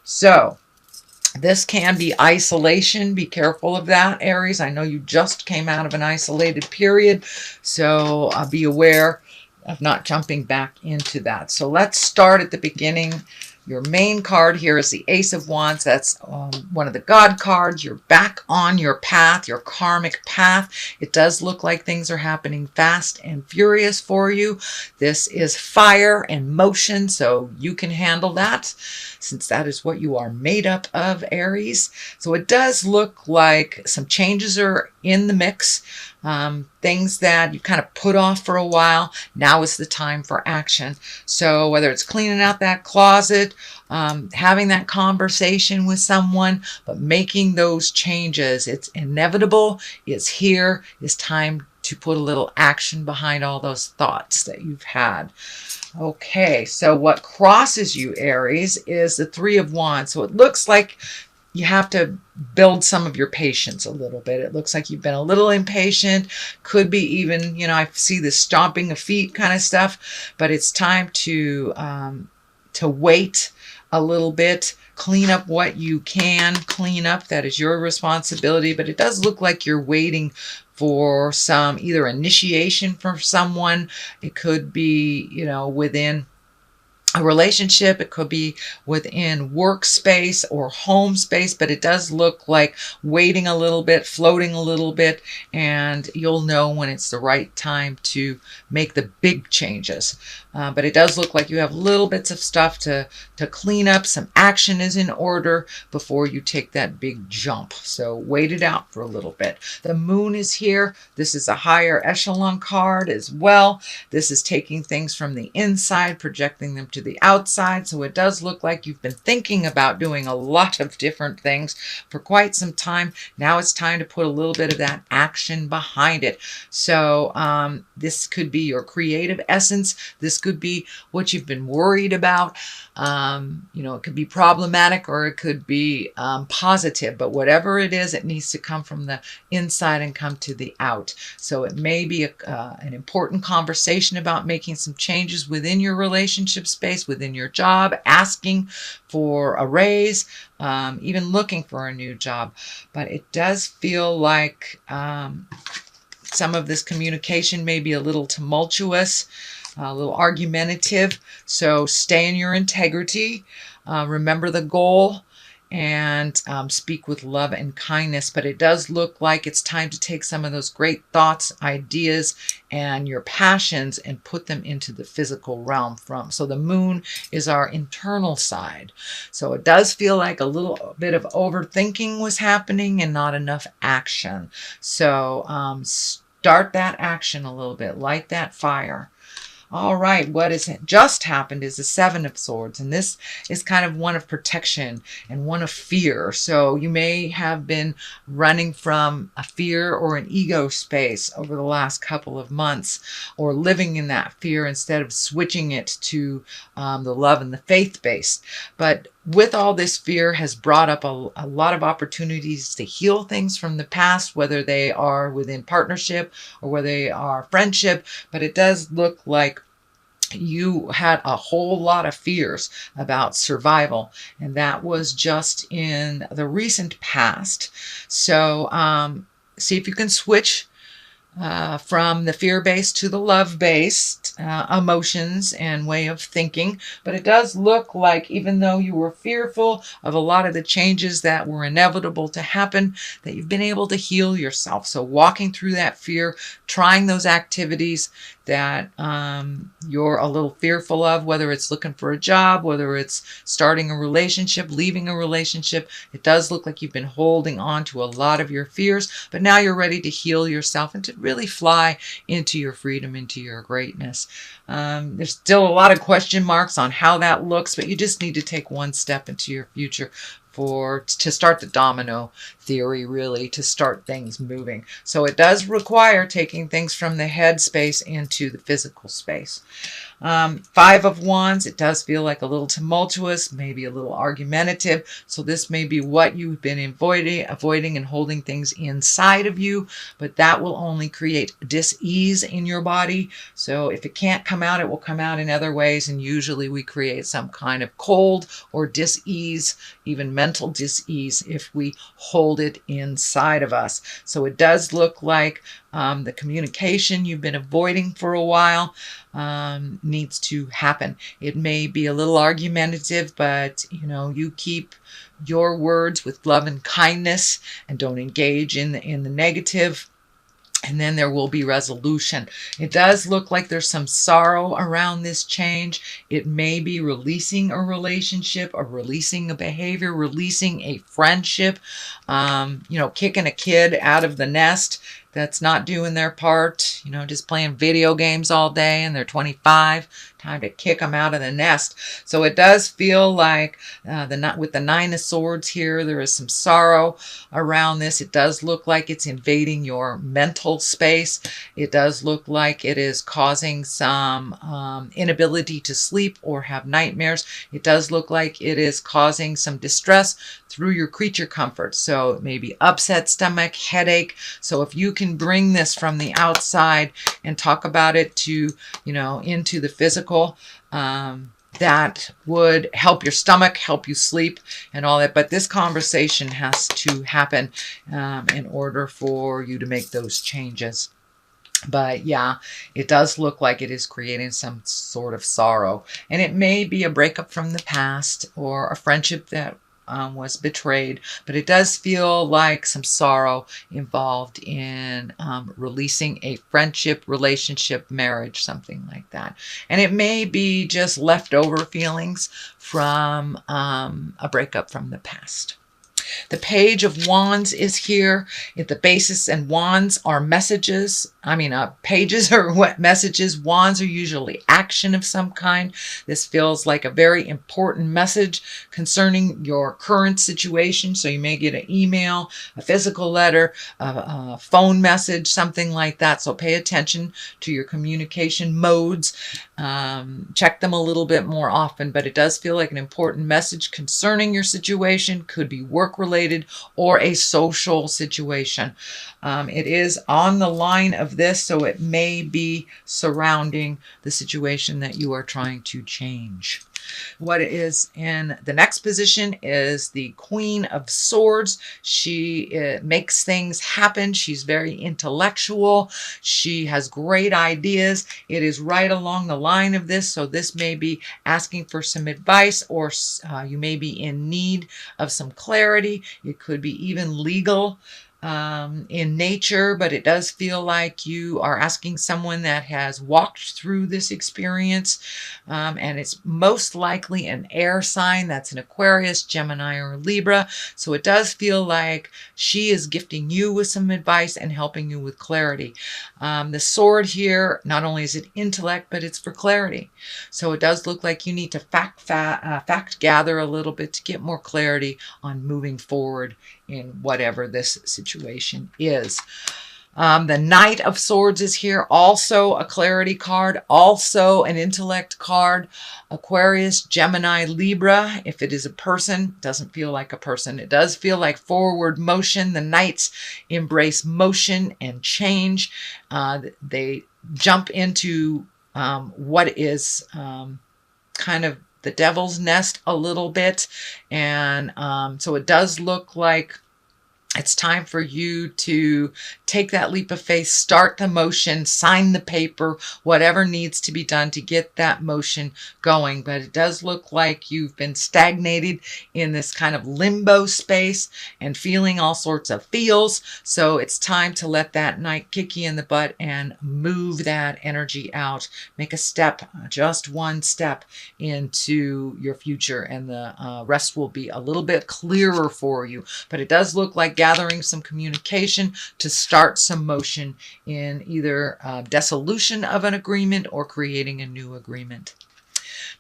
So this can be isolation. Be careful of that, Aries. I know you just came out of an isolated period, so be aware of not jumping back into that. So let's start at the beginning. Your main card here is the Ace of Wands. That's one of the God cards. You're back on your path, your karmic path. It does look like things are happening fast and furious for you. This is fire and motion, so you can handle that, since that is what you are made up of, Aries. So it does look like some changes are in the mix. Things that you kind of put off for a while, now is the time for action. So whether it's cleaning out that closet, having that conversation with someone, but making those changes, it's inevitable, it's here, it's time to put a little action behind all those thoughts that you've had. Okay, so what crosses you, Aries, is the Three of Wands. So it looks like you have to build some of your patience a little bit. It looks like you've been a little impatient. Could be even, I see this stomping of feet kind of stuff, but it's time to wait a little bit, clean up what you can clean up. That is your responsibility, but it does look like you're waiting for some either initiation from someone. It could be, within a relationship, it could be within workspace or home space, but it does look like waiting a little bit, floating a little bit, and you'll know when it's the right time to make the big changes. But it does look like you have little bits of stuff to clean up. Some action is in order before you take that big jump. So wait it out for a little bit. The moon is here. This is a higher echelon card as well. This is taking things from the inside, projecting them to the outside. So it does look like you've been thinking about doing a lot of different things for quite some time. Now it's time to put a little bit of that action behind it. So this could be your creative essence. This could be what you've been worried about. It could be problematic or it could be positive, but whatever it is, it needs to come from the inside and come to the out. So it may be an important conversation about making some changes within your relationship space, within your job, asking for a raise, even looking for a new job. But it does feel like some of this communication may be a little tumultuous, a little argumentative. So stay in your integrity, remember the goal, and speak with love and kindness. But it does look like it's time to take some of those great thoughts, ideas, and your passions and put them into the physical realm so the moon is our internal side. So it does feel like a little bit of overthinking was happening and not enough action. So start that action a little bit, light that fire. All right, what has just happened is the Seven of Swords, and this is kind of one of protection and one of fear. So you may have been running from a fear or an ego space over the last couple of months, or living in that fear instead of switching it to the love and the faith-based. But with all this, fear has brought up a lot of opportunities to heal things from the past, whether they are within partnership or whether they are friendship. But it does look like you had a whole lot of fears about survival, and that was just in the recent past. So see if you can switch from the fear-based to the love-based emotions and way of thinking. But it does look like, even though you were fearful of a lot of the changes that were inevitable to happen, that you've been able to heal yourself. So walking through that fear, trying those activities that you're a little fearful of, whether it's looking for a job, whether it's starting a relationship, leaving a relationship. It does look like you've been holding on to a lot of your fears, but now you're ready to heal yourself and to really fly into your freedom, into your greatness. There's still a lot of question marks on how that looks, but you just need to take one step into your future to start the domino theory, really, to start things moving. So it does require taking things from the head space into the physical space. Five of Wands, it does feel like a little tumultuous, maybe a little argumentative. So this may be what you've been avoiding and holding things inside of you, but that will only create dis-ease in your body. So if it can't come out, it will come out in other ways. And usually we create some kind of cold or dis-ease, even mental dis-ease, if we hold it inside of us. So it does look like the communication you've been avoiding for a while needs to happen. It may be a little argumentative, but you keep your words with love and kindness and don't engage in the negative. And then there will be resolution. It does look like there's some sorrow around this change. It may be releasing a relationship or releasing a behavior, releasing a friendship, kicking a kid out of the nest that's not doing their part, just playing video games all day and they're 25. Time to kick them out of the nest. So it does feel like with the Nine of Swords here, there is some sorrow around this. It does look like it's invading your mental space. It does look like it is causing some inability to sleep or have nightmares. It does look like it is causing some distress through your creature comfort. So maybe upset stomach, headache. So if you can bring this from the outside and talk about it to, into the physical, that would help your stomach, help you sleep and all that. But this conversation has to happen in order for you to make those changes. But yeah, it does look like it is creating some sort of sorrow. And it may be a breakup from the past or a friendship that was betrayed, but it does feel like some sorrow involved in releasing a friendship, relationship, marriage, something like that. And it may be just leftover feelings from a breakup from the past. The Page of Wands is here. If the basis and wands are messages, pages are what messages. Wands are usually action of some kind. This feels like a very important message concerning your current situation. So you may get an email, a physical letter, a phone message, something like that. So pay attention to your communication modes. Check them a little bit more often, but it does feel like an important message concerning your situation. Could be work related or a social situation. It is on the line of this, so it may be surrounding the situation that you are trying to change. What is in the next position is the Queen of Swords. She makes things happen. She's very intellectual. She has great ideas. It is right along the line of this. So this may be asking for some advice, or you may be in need of some clarity. It could be even legal in nature, but it does feel like you are asking someone that has walked through this experience, and it's most likely an air sign. That's an Aquarius, Gemini, or Libra. So it does feel like she is gifting you with some advice and helping you with clarity. The sword here, not only is it intellect, but it's for clarity. So it does look like you need to fact gather a little bit to get more clarity on moving forward in whatever this situation is. The Knight of Swords is here, also a clarity card, also an intellect card. Aquarius, Gemini, Libra. If it is a person, doesn't feel like a person. It does feel like forward motion. The Knights embrace motion and change. They jump into what is kind of the devil's nest a little bit. And so it does look like it's time for you to take that leap of faith, start the motion, sign the paper, whatever needs to be done to get that motion going. But it does look like you've been stagnated in this kind of limbo space and feeling all sorts of feels. So it's time to let that Knight kick you in the butt and move that energy out. Make a step, just one step into your future, and the rest will be a little bit clearer for you. But it does look like gathering some communication to start some motion in either dissolution of an agreement or creating a new agreement.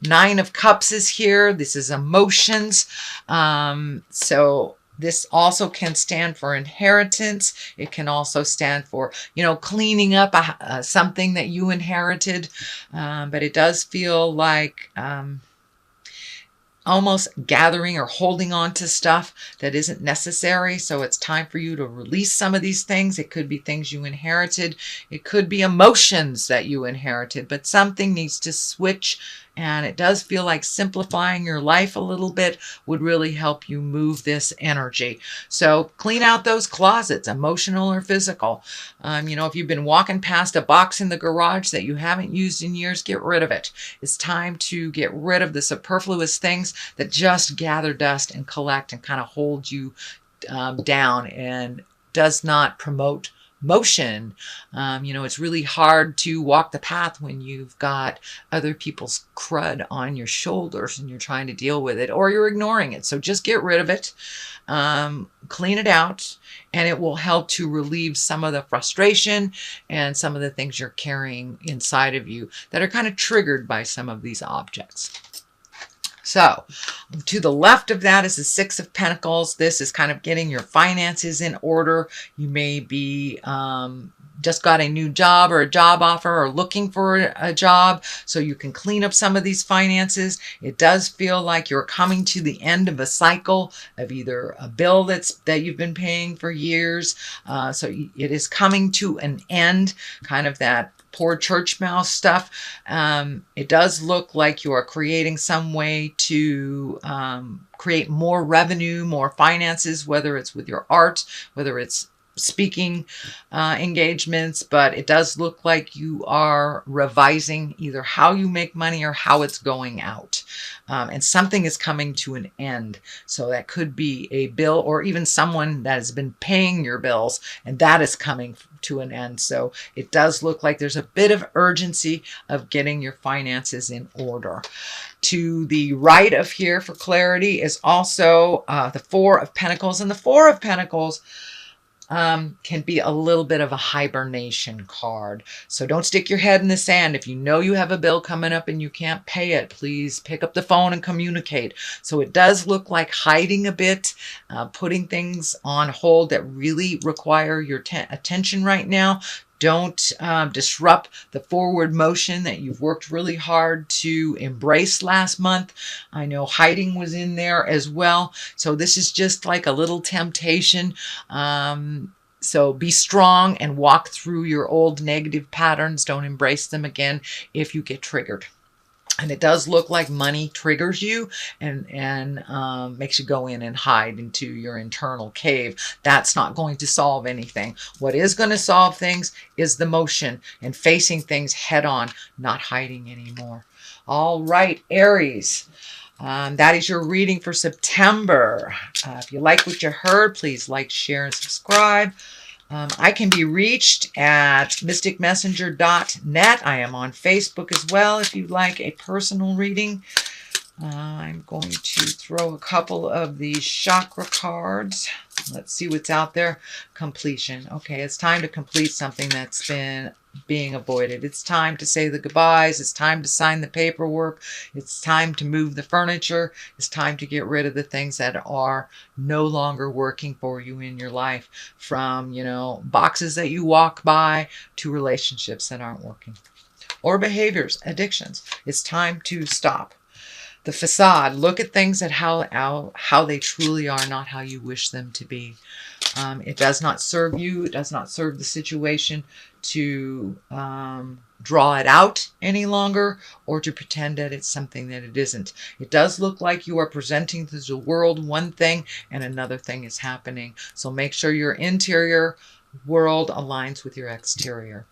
Nine of Cups is here. This is emotions. So This also can stand for inheritance. It can also stand for, cleaning up something that you inherited. But it does feel like almost gathering or holding on to stuff that isn't necessary. So it's time for you to release some of these things. It could be things you inherited. It could be emotions that you inherited, but something needs to switch. And it does feel like simplifying your life a little bit would really help you move this energy. So clean out those closets, emotional or physical. If you've been walking past a box in the garage that you haven't used in years, get rid of it. It's time to get rid of the superfluous things that just gather dust and collect and kind of hold you down and does not promote motion. It's really hard to walk the path when you've got other people's crud on your shoulders and you're trying to deal with it, or you're ignoring it. So just get rid of it, clean it out, and it will help to relieve some of the frustration and some of the things you're carrying inside of you that are kind of triggered by some of these objects. So to the left of that is the Six of Pentacles. This is kind of getting your finances in order. You may be just got a new job or a job offer or looking for a job, so you can clean up some of these finances. It does feel like you're coming to the end of a cycle of either a bill that you've been paying for years. So it is coming to an end, kind of that poor church mouse stuff. It does look like you are creating some way to create more revenue, more finances, whether it's with your art, whether it's speaking engagements, but it does look like you are revising either how you make money or how it's going out. And something is coming to an end. So that could be a bill or even someone that has been paying your bills, and that is coming to an end. So it does look like there's a bit of urgency of getting your finances in order. To the right of here for clarity is also the Four of Pentacles. And the Four of Pentacles can be a little bit of a hibernation card. So don't stick your head in the sand. If you know you have a bill coming up and you can't pay it, please pick up the phone and communicate. So it does look like hiding a bit, putting things on hold that really require your attention right now. Don't disrupt the forward motion that you've worked really hard to embrace last month. I know hiding was in there as well. So this is just like a little temptation. So be strong and walk through your old negative patterns. Don't embrace them again if you get triggered. And it does look like money triggers you and makes you go in and hide into your internal cave. That's not going to solve anything. What is going to solve things is the motion and facing things head on, not hiding anymore. All right, Aries. That is your reading for September. If you like what you heard, please like, share, and subscribe. I can be reached at mysticmessenger.net. I am on Facebook as well if you'd like a personal reading. I'm going to throw a couple of these chakra cards. Let's see what's out there. Completion. Okay, it's time to complete something that's been being avoided. It's time to say the goodbyes. It's time to sign the paperwork. It's time to move the furniture. It's time to get rid of the things that are no longer working for you in your life, from, boxes that you walk by to relationships that aren't working, or behaviors, addictions. It's time to stop. The facade, look at things at how they truly are, not how you wish them to be. It does not serve you. It does not serve the situation to draw it out any longer or to pretend that it's something that it isn't. It does look like you are presenting to the world one thing and another thing is happening. So make sure your interior world aligns with your exterior.